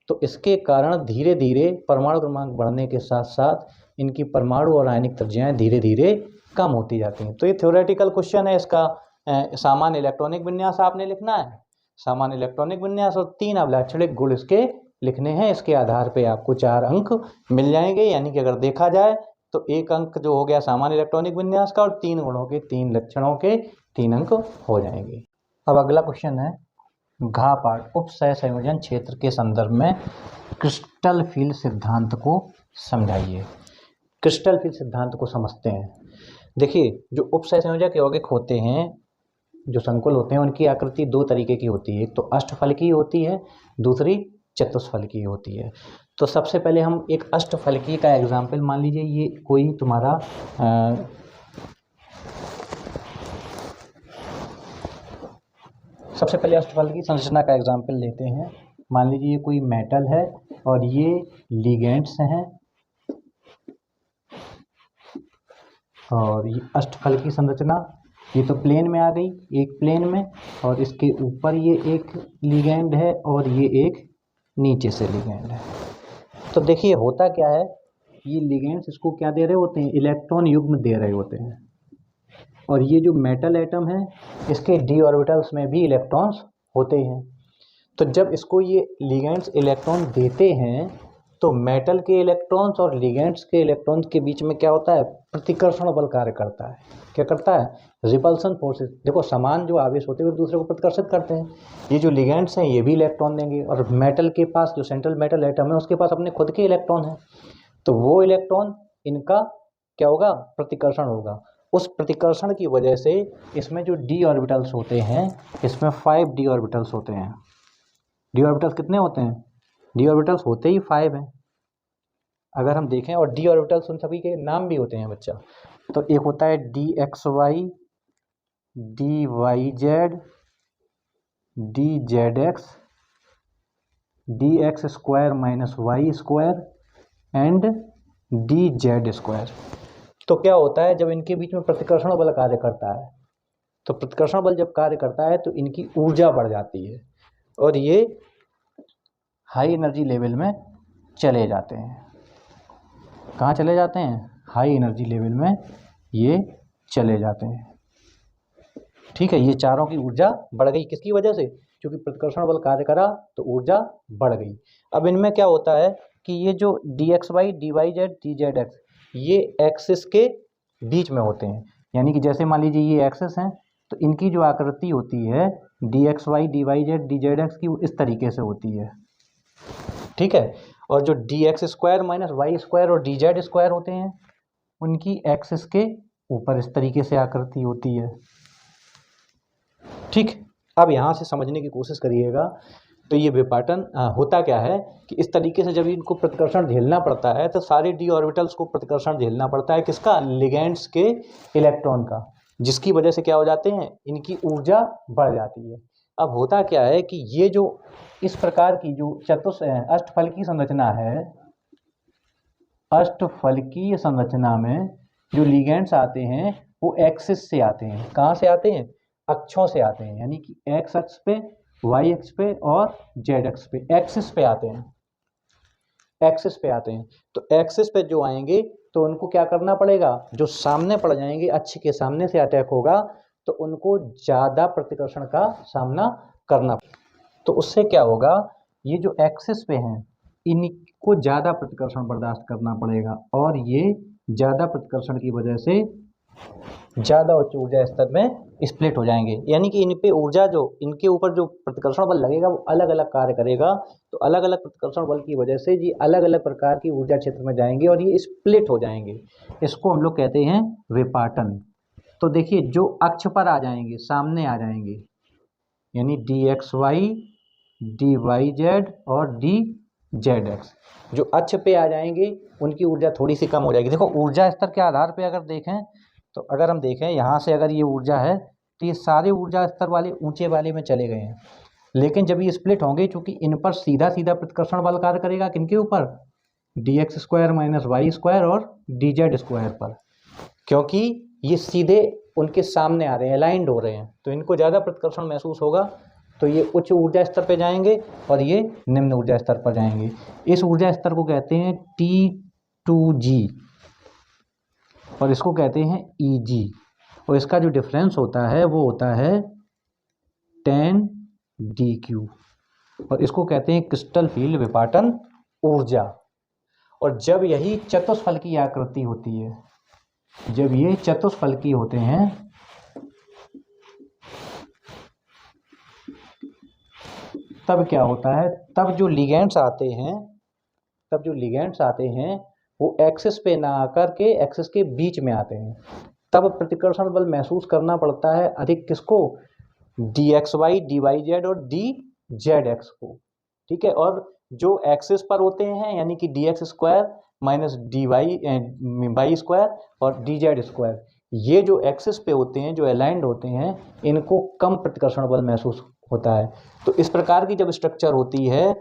[SPEAKER 1] तो इसके कारण धीरे धीरे परमाणु क्रमांक बढ़ने के साथ साथ इनकी परमाणु और आयनिक त्रिज्याएं धीरे धीरे कम होती जाती हैं। तो ये थ्योरेटिकल क्वेश्चन है। इसका सामान्य इलेक्ट्रॉनिक विन्यास आपने लिखना है, सामान्य इलेक्ट्रॉनिक विन्यास और 3 अभिलाक्षणिक गुण इसके लिखने हैं। इसके आधार पे आपको 4 अंक मिल जाएंगे। यानी कि अगर देखा जाए तो 1 अंक जो हो गया सामान्य इलेक्ट्रॉनिक विन्यास का और 3 गुणों के 3 लक्षणों के 3 अंक हो जाएंगे। अब अगला क्वेश्चन है घ पाठ, उप सहसंयोजन क्षेत्र के संदर्भ में क्रिस्टल फील्ड सिद्धांत को समझाइए। क्रिस्टल फील्ड सिद्धांत को समझते हैं। देखिए जो उप सहसंयोजक यौगिक होते हैं, जो संकुल होते हैं, उनकी आकृति 2 तरीके की होती है। एक तो अष्टफलकीय होती है, दूसरी चतुष्फलकीय होती है। तो सबसे पहले हम एक अष्टफलकीय का एग्जाम्पल मान लीजिए, ये कोई तुम्हारा सबसे पहले अष्टफलकीय संरचना का एग्जाम्पल लेते हैं। मान लीजिए ये कोई मेटल है और ये लिगेंड्स हैं और ये अष्टफलकीय संरचना, ये तो प्लेन में आ गई, एक प्लेन में, और इसके ऊपर ये एक लिगेंड है और ये एक नीचे से लिगेंड है। तो देखिए होता क्या है, ये लिगेंड्स इसको क्या दे रहे होते हैं? इलेक्ट्रॉन युग्म दे रहे होते हैं। और ये जो मेटल एटम है इसके डी ऑर्बिटल्स में भी इलेक्ट्रॉन्स होते हैं। तो जब इसको ये लिगेंड्स इलेक्ट्रॉन देते हैं तो मेटल के इलेक्ट्रॉन्स और लिगेंड्स के इलेक्ट्रॉन्स के बीच में क्या होता है? प्रतिकर्षण बल कार्य करता है। क्या करता है? Repulsion forces. देखो समान जो आवेश होते हैं वो दूसरे को प्रतिकर्षित करते हैं। ये जो लिगेंड्स हैं ये भी इलेक्ट्रॉन देंगे और मेटल के पास जो सेंट्रल मेटल एटम है उसके पास अपने खुद के इलेक्ट्रॉन है, तो वो इलेक्ट्रॉन इनका क्या होगा? प्रतिकर्षण होगा। उस प्रतिकर्षण की वजह से इसमें जो डी ऑर्बिटल्स होते हैं इसमें 5 डी ऑर्बिटल्स होते हैं। डी ऑर्बिटल्स कितने होते हैं? डी ऑर्बिटल्स होते ही 5 हैं अगर हम देखें। और डी ऑर्बिटल्स उन सभी के नाम भी होते हैं बच्चा। तो एक होता है D X Y, D Y Z, D Z X, D X square minus Y square and D Z square. तो क्या होता है जब इनके बीच में प्रतिकर्षण बल कार्य करता है, तो प्रतिकर्षण बल जब कार्य करता है तो इनकी ऊर्जा बढ़ जाती है और ये हाई एनर्जी लेवल में चले जाते हैं। कहाँ चले जाते हैं? हाई एनर्जी लेवल में ये चले जाते हैं। ठीक है, ये चारों की ऊर्जा बढ़ गई, किसकी वजह से? क्योंकि प्रतिकर्षण बल कार्य करा तो ऊर्जा बढ़ गई। अब इनमें क्या होता है कि ये जो dxy, dyz, dzx ये एक्सिस के बीच में होते हैं, यानी कि जैसे मान लीजिए ये एक्सिस हैं तो इनकी जो आकृति होती है dxy, dyz, dzx की वो इस तरीके से होती है, ठीक है। और जो dx square minus Y square और dz स्क्वायर होते हैं उनकी एक्सिस के ऊपर इस तरीके से आकृति होती है, ठीक। अब यहाँ से समझने की कोशिश करिएगा। तो ये विपाटन होता क्या है कि इस तरीके से जब इनको प्रतिकर्षण झेलना पड़ता है तो सारे डी ऑर्बिटल्स को प्रतिकर्षण झेलना पड़ता है, किसका? लिगेंड्स के इलेक्ट्रॉन का, जिसकी वजह से क्या हो जाते हैं, इनकी ऊर्जा बढ़ जाती है। अब होता क्या है कि ये जो इस प्रकार की जो अष्टफलकीय संरचना है, अष्टफलकीय संरचना में जो लिगेंड्स आते हैं वो एक्सिस से आते हैं। कहाँ से आते हैं? अक्षों से आते हैं, यानी कि एक्स अक्ष पे, वाई अक्ष पे और जेड अक्ष पे, एक्सिस पे आते हैं, एक्सिस पे आते हैं। तो एक्सिस पे जो आएंगे तो उनको क्या करना पड़ेगा, जो सामने पड़ जाएंगे, अक्ष के सामने से अटैक होगा तो उनको ज़्यादा प्रतिकर्षण का सामना करना। तो उससे क्या होगा, ये जो एक्सिस पे हैं इनको ज़्यादा प्रतिकर्षण बर्दाश्त करना पड़ेगा और ये ज़्यादा प्रतिकर्षण की वजह से ज़्यादा उच्च ऊर्जा स्तर में स्प्लिट हो जाएंगे, यानी कि इन पे ऊर्जा जो इनके ऊपर जो प्रतिकर्षण बल लगेगा वो अलग अलग कार्य करेगा। तो अलग अलग प्रतिकर्षण बल की वजह से ये अलग अलग प्रकार की ऊर्जा क्षेत्र में जाएंगे और ये स्प्लिट हो जाएंगे। इसको हम लोग कहते हैं विपाटन। तो देखिए जो अक्ष पर आ जाएंगे, सामने आ जाएंगे, यानी dxy, dyz और dzx जो अक्ष पे आ जाएंगे उनकी ऊर्जा थोड़ी सी कम हो जाएगी। देखो ऊर्जा स्तर के आधार पे अगर देखें तो अगर हम देखें यहाँ से अगर ये ऊर्जा है तो ये सारे ऊर्जा स्तर वाले ऊंचे वाले में चले गए हैं, लेकिन जब ये स्प्लिट होंगे चूंकि इन पर सीधा सीधा प्रतिकर्षण बल कार्य करेगा, किनके ऊपर? dx square minus Y square और dz स्क्वायर पर, क्योंकि ये सीधे उनके सामने आ रहे हैं, अलाइंड हो रहे हैं, तो इनको ज़्यादा प्रतिकर्षण महसूस होगा। तो ये उच्च ऊर्जा स्तर पर जाएंगे और ये निम्न ऊर्जा स्तर पर जाएंगे। इस ऊर्जा स्तर को कहते हैं T2G और इसको कहते हैं EG, और इसका जो डिफरेंस होता है वो होता है 10dQ और इसको कहते हैं क्रिस्टल फील्ड विपाटन ऊर्जा। और जब यही चतुष्फलकीय आकृति होती है, जब ये चतुष्फलकीय होते हैं तब क्या होता है, तब जो लिगेंड्स आते हैं वो एक्सिस पे ना आकर के एक्सिस के बीच में आते हैं, तब प्रतिकर्षण बल महसूस करना पड़ता है अधिक, किसको? dxy, dyz और dzx को, ठीक है। और जो एक्सिस पर होते हैं यानी कि dx square minus Y square और dz स्क्वायर, ये जो एक्सिस पे होते हैं, जो अलाइंड होते हैं, इनको कम प्रतिकर्षण बल महसूस होता है। तो इस प्रकार की जब स्ट्रक्चर होती है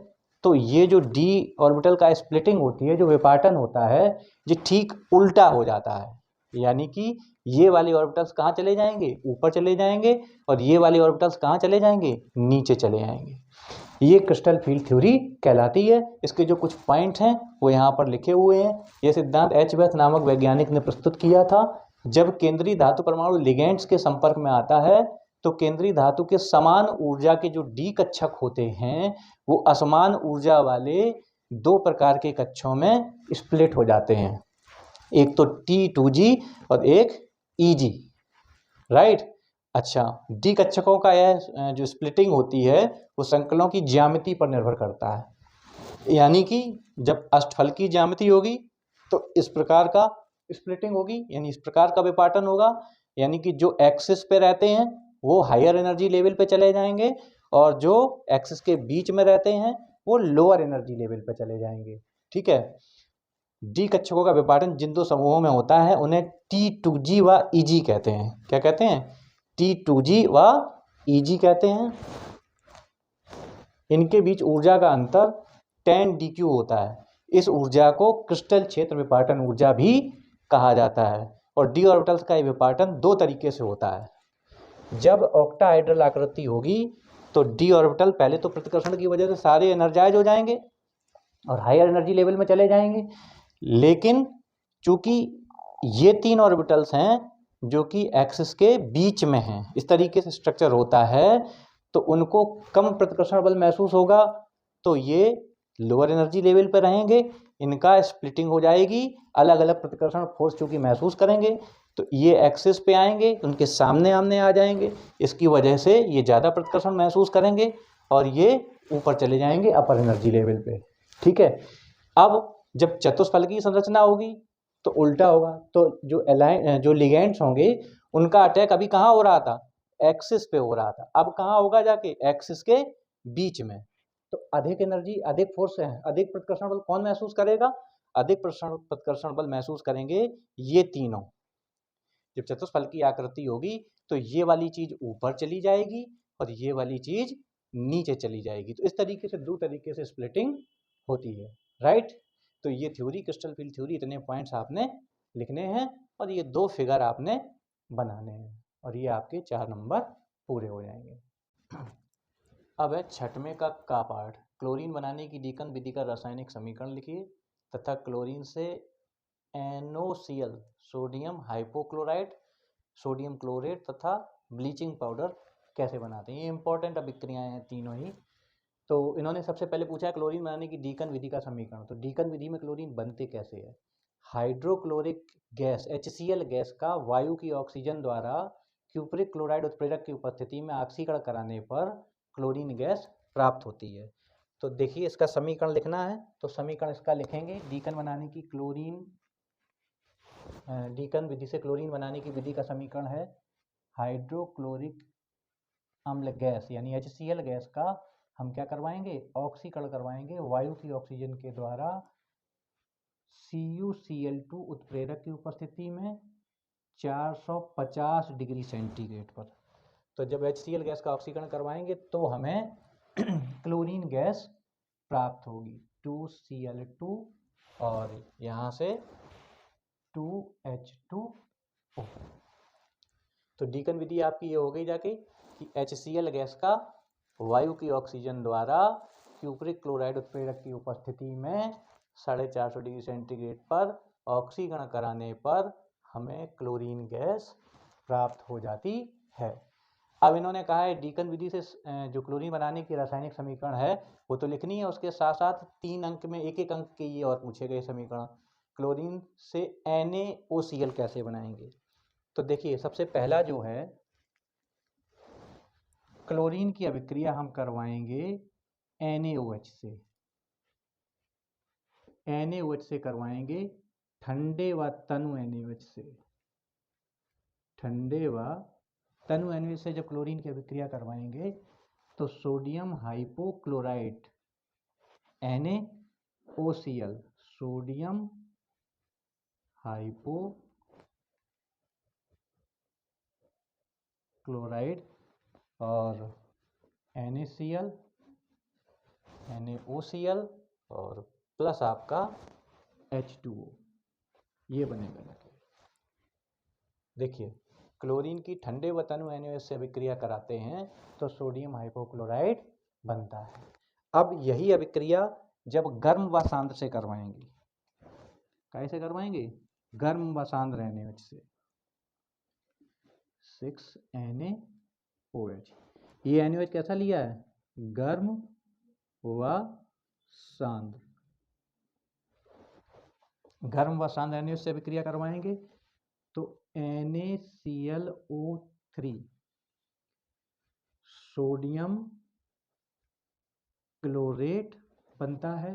[SPEAKER 1] तो ये जो डी ऑर्बिटल का स्प्लिटिंग होती है, जो विपाटन होता है, ये ठीक उल्टा हो जाता है, यानी कि ये वाले ऑर्बिटल्स कहाँ चले जाएंगे? ऊपर चले जाएंगे, और ये वाले ऑर्बिटल्स कहाँ चले जाएंगे? नीचे चले जाएंगे। ये क्रिस्टल फील्ड थ्योरी कहलाती है। इसके जो कुछ पॉइंट्स हैं वो यहाँ पर लिखे हुए हैं। ये सिद्धांत एच बेथ नामक वैज्ञानिक ने प्रस्तुत किया था। जब केंद्रीय धातु परमाणु लिगेंड्स के संपर्क में आता है तो केंद्रीय धातु के समान ऊर्जा के जो डी कक्षक होते हैं वो असमान ऊर्जा वाले दो प्रकार के कक्षों में स्प्लिट हो जाते हैं, एक तो T2G और एक EG, राइट। अच्छा, डी कक्षकों का यह जो स्प्लिटिंग होती है वो संकलों की ज्यामिति पर निर्भर करता है, यानी कि जब अष्टफलकीय ज्यामिति होगी तो इस प्रकार का स्प्लिटिंग होगी, यानी इस प्रकार का विपाटन होगा, यानी कि जो एक्सिस पे रहते हैं वो हायर एनर्जी लेवल पे चले जाएंगे और जो एक्सिस के बीच में रहते हैं वो लोअर एनर्जी लेवल पे चले जाएंगे, ठीक है। डी कक्षकों का विपाटन जिन दो समूहों में होता है उन्हें T2G व EG कहते हैं। क्या कहते हैं? T2G व EG कहते हैं। इनके बीच ऊर्जा का अंतर 10dQ होता है। इस ऊर्जा को क्रिस्टल क्षेत्र विपाटन ऊर्जा भी कहा जाता है। और डी ऑर्बिटल्स का ये विपाटन दो तरीके से होता है। जब ऑक्टाहाइड्रल आकृति होगी तो डी ऑर्बिटल पहले तो प्रतिकर्षण की वजह से सारे एनर्जाइज हो जाएंगे और हायर एनर्जी लेवल में चले जाएंगे, लेकिन चूंकि ये तीन ऑर्बिटल्स हैं जो कि एक्सिस के बीच में हैं, इस तरीके से स्ट्रक्चर होता है, तो उनको कम प्रतिकर्षण बल महसूस होगा, तो ये लोअर एनर्जी लेवल पर रहेंगे, इनका स्प्लिटिंग हो जाएगी, अलग अलग प्रतिकर्षण फोर्स चूंकि महसूस करेंगे, तो ये एक्सिस पे आएंगे, उनके सामने आमने आ जाएंगे, इसकी वजह से ये ज़्यादा प्रतिकर्षण महसूस करेंगे और ये ऊपर चले जाएंगे अपर एनर्जी लेवल पे। ठीक है, अब जब चतुष्फलकीय संरचना होगी तो उल्टा होगा, तो जो लिगेंड्स होंगे उनका अटैक अभी कहाँ हो रहा था, एक्सिस पे हो रहा था, अब कहाँ होगा जाके, एक्सिस के बीच में। तो अधिक एनर्जी, अधिक फोर्स है, अधिक प्रतिकर्षण बल कौन महसूस करेगा, अधिक प्रतिकर्षण बल महसूस करेंगे ये तीनों। जब चतुष्फलकीय आकृति होगी तो ये वाली चीज ऊपर चली जाएगी और ये वाली चीज नीचे चली जाएगी, तो इस तरीके से दो तरीके से स्प्लिटिंग होती है, राइट। तो ये थ्योरी, क्रिस्टल फील्ड थ्योरी, इतने पॉइंट्स आपने लिखने हैं और ये दो फिगर आपने बनाने हैं और ये आपके 4 नंबर पूरे हो जाएंगे। अब है छठवें का पार्ट, क्लोरीन बनाने की डीकन विधि का रासायनिक समीकरण लिखिए तथा क्लोरीन से NaCl sodium hypochloride, sodium chlorate तथा ब्लीचिंग पाउडर कैसे बनाते हैं। ये इंपॉर्टेंट अभिक्रियाएं हैं तीनों ही। तो इन्होंने सबसे पहले पूछा है क्लोरीन बनाने की डीकन विधि का समीकरण। तो डीकन विधि में क्लोरीन बनते कैसे है, हाइड्रोक्लोरिक गैस HCl गैस का वायु की ऑक्सीजन द्वारा क्यूप्रिक क्लोराइड उत्प्रेरक की उपस्थिति में ऑक्सीकरण कराने पर क्लोरीन गैस प्राप्त होती है। तो देखिए इसका समीकरण लिखना है, तो समीकरण इसका लिखेंगे, डीकन बनाने की डीकन विधि से क्लोरीन बनाने की विधि का समीकरण है हाइड्रोक्लोरिक अम्ल गैस यानी HCl गैस का हम क्या करवाएंगे, ऑक्सीकरण करवाएंगे वायु की ऑक्सीजन के द्वारा CuCl2 उत्प्रेरक की उपस्थिति में 450 डिग्री सेंटीग्रेड पर। तो जब HCl गैस का ऑक्सीकरण करवाएंगे तो हमें क्लोरीन गैस प्राप्त होगी 2Cl2 और यहाँ से 2H2O। तो डीकन विधि आपकी ये हो गई जाके कि HCl गैस का वायु की ऑक्सीजन द्वारा क्यूप्रिक क्लोराइड उत्प्रेरक की उपस्थिति में 450 डिग्री सेंटीग्रेड पर ऑक्सीकरण कराने पर हमें क्लोरीन गैस प्राप्त हो जाती है। अब इन्होंने कहा है डीकन विधि से जो क्लोरीन बनाने की रासायनिक समीकरण है वो तो लिखनी है, उसके साथ साथ 3 अंक में एक अंक के ये और पूछे गए समीकरण, क्लोरीन से NaOCl कैसे बनाएंगे। तो देखिए सबसे पहला जो है क्लोरीन की अभिक्रिया हम करवाएंगे NaOH से, NaOH से करवाएंगे ठंडे व तनु NaOH से, ठंडे व तनु NaOH से जब क्लोरीन की अभिक्रिया करवाएंगे तो sodium hypochlorite NaOCl, sodium hypochloride और NaCl, NaOCl और प्लस आपका H2O, ये बनेगा। देखिए क्लोरीन की ठंडे व तनु NaOH से अभिक्रिया कराते हैं तो सोडियम हाइपोक्लोराइड बनता है। अब यही अभिक्रिया जब गर्म व सांद्र से करवाएंगे, कैसे करवाएंगे, गर्म व सांद्र NaOH से 6NaOH। ये NaOH कैसा लिया है, गर्म व सांद्र, गर्म व सांद्र NaOH से अभिक्रिया करवाएंगे तो NaClO3 सोडियम क्लोरेट बनता है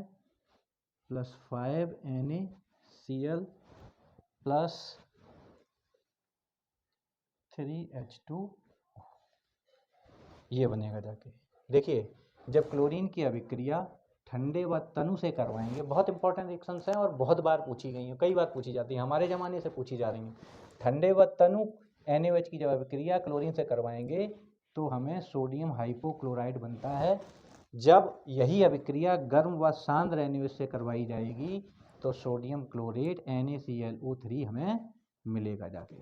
[SPEAKER 1] प्लस 5NaCl प्लस 3H2, ये बनेगा जाके। देखिए जब क्लोरीन की अभिक्रिया ठंडे व तनु से करवाएंगे, बहुत इंपॉर्टेंट रिएक्शंस हैं और बहुत बार पूछी गई हैं, कई बार पूछी जाती हैं, हमारे ज़माने से पूछी जा रही हैं। ठंडे व तनु NaOH की जब अभिक्रिया क्लोरीन से करवाएंगे तो हमें सोडियम हाइपोक्लोराइड बनता है। जब यही अभिक्रिया गर्म व सांद्र NaOH से करवाई जाएगी तो सोडियम क्लोरेट NaClO3 हमें मिलेगा जाके।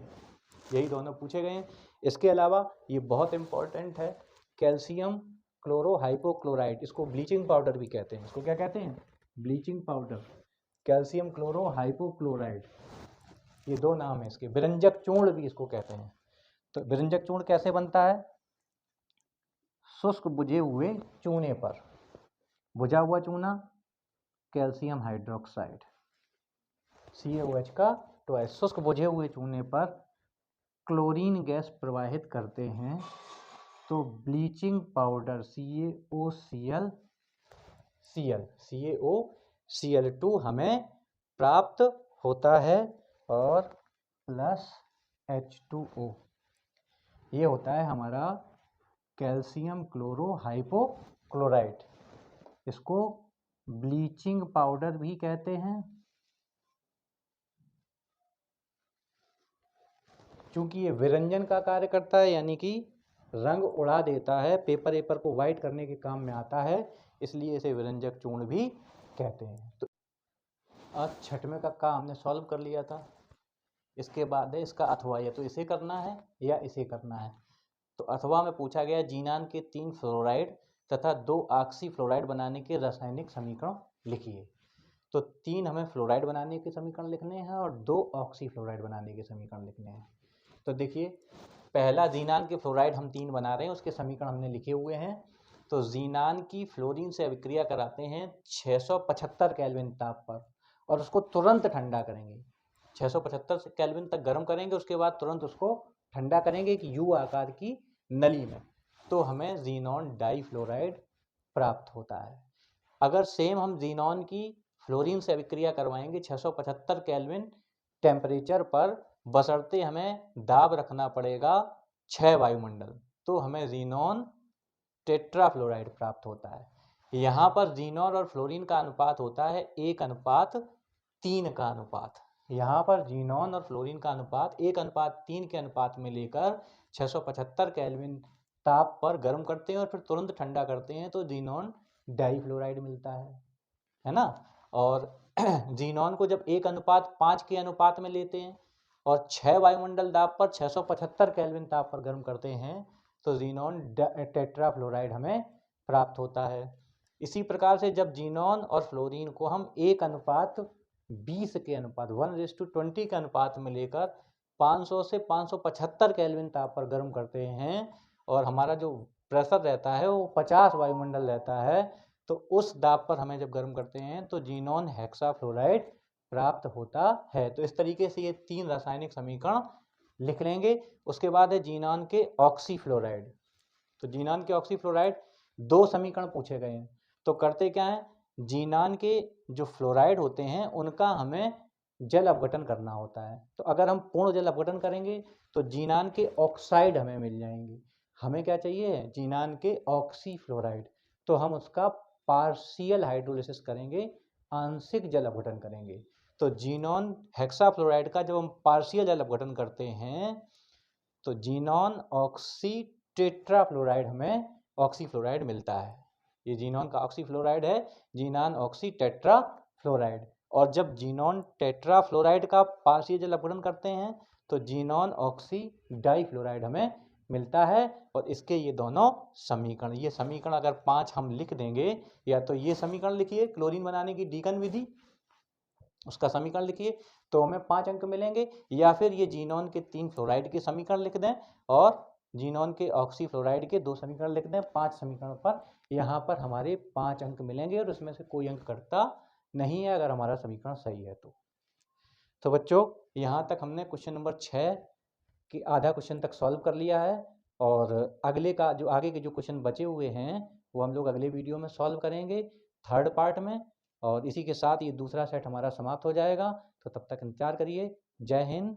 [SPEAKER 1] यही दोनों पूछे गए हैं। इसके अलावा ये बहुत इंपॉर्टेंट है कैल्शियम क्लोरोहाइपोक्लोराइड, इसको ब्लीचिंग पाउडर भी कहते हैं। इसको क्या कहते हैं, ब्लीचिंग पाउडर, कैल्शियम क्लोरोहाइपोक्लोराइड। ये दो नाम है इसके। विरंजक चूर्ण भी इसको कहते हैं। तो विरंजक चूर्ण कैसे बनता है? शुष्क बुझे हुए चूने पर, बुझा हुआ चूना कैल्शियम हाइड्रोक्साइड CaOH का ट्वाइस, शुष्क बुझे हुए चूने पर क्लोरीन गैस प्रवाहित करते हैं तो ब्लीचिंग पाउडर CaOCl2 हमें प्राप्त होता है और प्लस H2O, ये होता है हमारा कैल्शियम क्लोरो हाइपोक्लोराइट। इसको ब्लीचिंग पाउडर भी कहते हैं, क्योंकि ये विरंजन का कार्य करता है, यानी कि रंग उड़ा देता है, पेपर को वाइट करने के काम में आता है, इसलिए इसे विरंजक चूर्ण भी कहते हैं। तो आज छठवें का हमने सॉल्व कर लिया था। इसके बाद है इसका अथवा, या तो इसे करना है या इसे करना है। तो अथवा में पूछा गया जीनान के 3 फ्लोराइड तथा 2 ऑक्सी फ्लोराइड बनाने के रासायनिक समीकरण लिखिए। तो 3 हमें फ्लोराइड बनाने के समीकरण लिखने हैं और 2 ऑक्सी फ्लोराइड बनाने के समीकरण लिखने हैं। तो देखिए, पहला जीनान के फ्लोराइड हम 3 बना रहे हैं, उसके समीकरण हमने लिखे हुए हैं। तो जीनान की फ्लोरीन से अभिक्रिया कराते हैं 675 केल्विन ताप पर और उसको तुरंत ठंडा करेंगे। 675 केल्विन तक गर्म करेंगे, उसके बाद तुरंत उसको ठंडा करेंगे एक यू आकार की नली में, तो हमें जीनॉन डाइफ्लोराइड प्राप्त होता है। अगर सेम हम जीनॉन की फ्लोरीन से अभिक्रिया करवाएंगे 675 केल्विन टेम्परेचर पर, बशर्ते हमें दाब रखना पड़ेगा 6 वायुमंडल, तो हमें जीनॉन टेट्राफ्लोराइड प्राप्त होता है। यहाँ पर जीनॉन और फ्लोरीन का अनुपात होता है 1:3 का अनुपात। यहाँ पर जीनॉन और फ्लोरीन का अनुपात 1:3 के अनुपात में लेकर 675 केल्विन ताप पर गर्म करते हैं और फिर तुरंत ठंडा करते हैं, तो जीनॉन डाइफ्लोराइड मिलता है ना। और जीनॉन को जब 1:5 के अनुपात में लेते हैं और 6 वायुमंडल दाब पर 675 केल्विन ताप पर गर्म करते हैं, तो जीनॉन टेट्राफ्लोराइड हमें प्राप्त होता है। इसी प्रकार से जब जीनॉन और फ्लोरीन को हम 1:20 के अनुपात 1:20 के अनुपात में लेकर 500 से 575 केल्विन ताप पर गर्म करते हैं और हमारा जो प्रेशर रहता है वो 50 वायुमंडल रहता है, तो उस दाब पर हमें जब गर्म करते हैं तो जीनॉन हेक्साफ्लोराइड प्राप्त होता है। तो इस तरीके से ये 3 रासायनिक समीकरण लिख लेंगे। उसके बाद है जीनॉन के ऑक्सीफ्लोराइड। तो जीनॉन के ऑक्सीफ्लोराइड 2 समीकरण पूछे गए हैं। तो करते क्या है, जीनॉन के जो फ्लोराइड होते हैं उनका हमें जल अपघटन करना होता है। तो अगर हम पूर्ण जल अपघटन करेंगे तो जीनॉन के ऑक्साइड हमें मिल जाएंगे। हमें क्या चाहिए, जीनॉन के ऑक्सीफ्लोराइड। तो हम उसका पार्शियल हाइड्रोलिसिस करेंगे, आंशिक जल अपघटन करेंगे। तो जीनॉन हेक्साफ्लोराइड का जब हम पार्शियल जल अपघटन करते हैं तो जीनॉन ऑक्सी टेट्राफ्लोराइड हमें ऑक्सीफ्लोराइड मिलता है। ये जीनॉन का ऑक्सीफ्लोराइड है, जीनॉन ऑक्सी टेट्राफ्लोराइड। और जब जीनॉन टेट्राफ्लोराइड का पार्शियल जल अपघटन करते हैं तो जीनॉन ऑक्सी डाइफ्लोराइड हमें मिलता है। और इसके ये दोनों समीकरण, ये समीकरण अगर 5 हम लिख देंगे, या तो ये समीकरण लिखिए क्लोरीन बनाने की डीकन विधि, उसका समीकरण लिखिए तो हमें 5 अंक मिलेंगे, या फिर ये जीनॉन के 3 फ्लोराइड के समीकरण लिख दें और जीनॉन के ऑक्सी फ्लोराइड के 2 समीकरण लिख दें। 5 समीकरण पर यहाँ पर हमारे 5 अंक मिलेंगे और उसमें से कोई अंक कटता नहीं है अगर हमारा समीकरण सही है तो बच्चों यहाँ तक हमने क्वेश्चन नंबर 6 कि आधा क्वेश्चन तक सॉल्व कर लिया है। और अगले का जो आगे के जो क्वेश्चन बचे हुए हैं वो हम लोग अगले वीडियो में सॉल्व करेंगे, 3rd पार्ट में। और इसी के साथ ये दूसरा सेट हमारा समाप्त हो जाएगा। तो तब तक इंतजार करिए। जय हिंद,